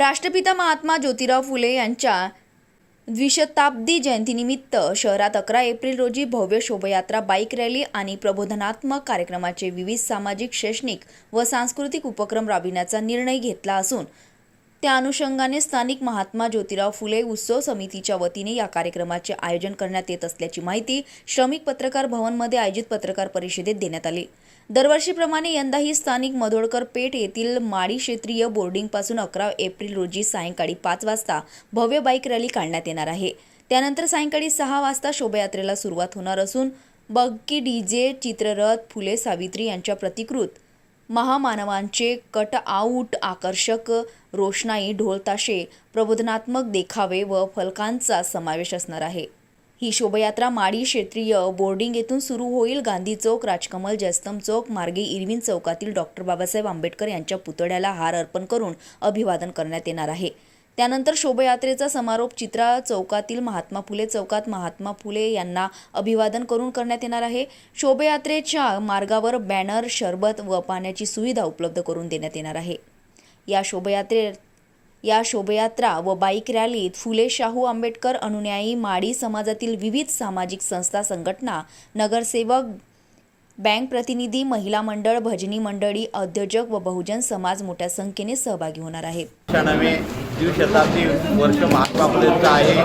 राष्ट्रपिता महात्मा ज्योतिराव फुले यांच्या द्विशताब्दी जयंतीनिमित्त शहरात 11 एप्रिल रोजी भव्य शोभायात्रा, बाईक रॅली आणि प्रबोधनात्मक कार्यक्रमाचे विविध सामाजिक, शैक्षणिक व सांस्कृतिक उपक्रम राबविण्याचा निर्णय घेतला असून त्या अनुषंगाने स्थानिक महात्मा ज्योतिराव फुले उत्सव समितीच्या वतीने या कार्यक्रमाचे आयोजन करण्यात येत असल्याची माहिती श्रमिक पत्रकार भवनमध्ये आयोजित पत्रकार परिषदेत देण्यात आली। दरवर्षीप्रमाणे यंदाही स्थानिक मधोडकर पेठ येथील माडी क्षेत्रीय बोर्डिंगपासून 11 एप्रिल रोजी सायंकाळी 5 वाजता भव्य बाईक रॅली काढण्यात येणार आहे। त्यानंतर सायंकाळी 6 वाजता शोभायात्रेला सुरुवात होणार असून बग्गी, डीजे, चित्ररथ, फुले सावित्री यांच्या प्रतिकृत महामानवांचे कटआउट, आकर्षक रोषणाई, ढोलताशे, प्रबोधनात्मक देखावे व फलकांचा समावेश असणार आहे। ही शोभायात्रा माडी क्षेत्रीय बोर्डिंग येथून सुरू होईल। गांधी चौक, राजकमल, जयस्तंभ चौक मार्गे इरविन चौकातील डॉक्टर बाबासाहेब आंबेडकर यांच्या पुतळ्याला हार अर्पण करून अभिवादन करण्यात येणार आहे। त्यानंतर शोभायात्रेचा समारोप चित्रा चौकातील महात्मा फुले चौकात महात्मा फुले यांना अभिवादन करून करण्यात येणार आहे। शोभायात्रेच्या मार्गावर बॅनर, शरबत व पाण्याची सुविधा उपलब्ध करून देण्यात येणार आहे। या शोभायात्रा व बाईक रॅलीत फुले, शाहू आंबेडकर अनुयायी, माडी समाजातील विविध सामाजिक संस्था, संघटना, नगरसेवक, बँक प्रतिनिधी, महिला मंडळ, भजनी मंडळी, उद्योजक व बहुजन समाज मोठ्या संख्येने सहभागी होणार आहेत। द्विशताब्दी वर्ष महात्मा फुलेंचं आहे।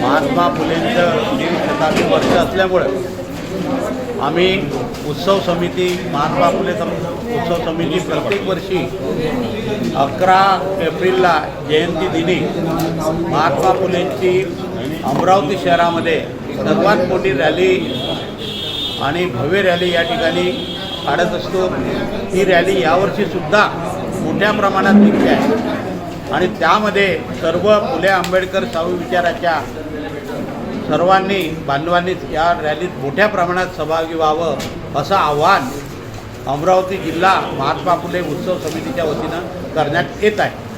महात्मा फुलेंचं द्विशताब्दी वर्ष असल्यामुळे आम्ही उत्सव समिती, महात्मा फुले उत्सव समिती प्रत्येक वर्षी 11 एप्रिलला जयंती दिनी महात्मा फुलेंची अमरावती शहरामध्ये सर्वात मोठी रॅली आणि भव्य रॅली या ठिकाणी काढत असतो। ही रॅली यावर्षीसुद्धा मोठ्या प्रमाणात निघते आहे आणि त्यामध्ये सर्व फुले आंबेडकर शाहू विचाराच्या सर्वांनी, बांधवांनी या रॅलीत मोठ्या प्रमाणात सहभागी व्हावं असं आवाहन अमरावती जिल्हा महात्मा फुले उत्सव समितीच्या वतीनं करण्यात येत आहे।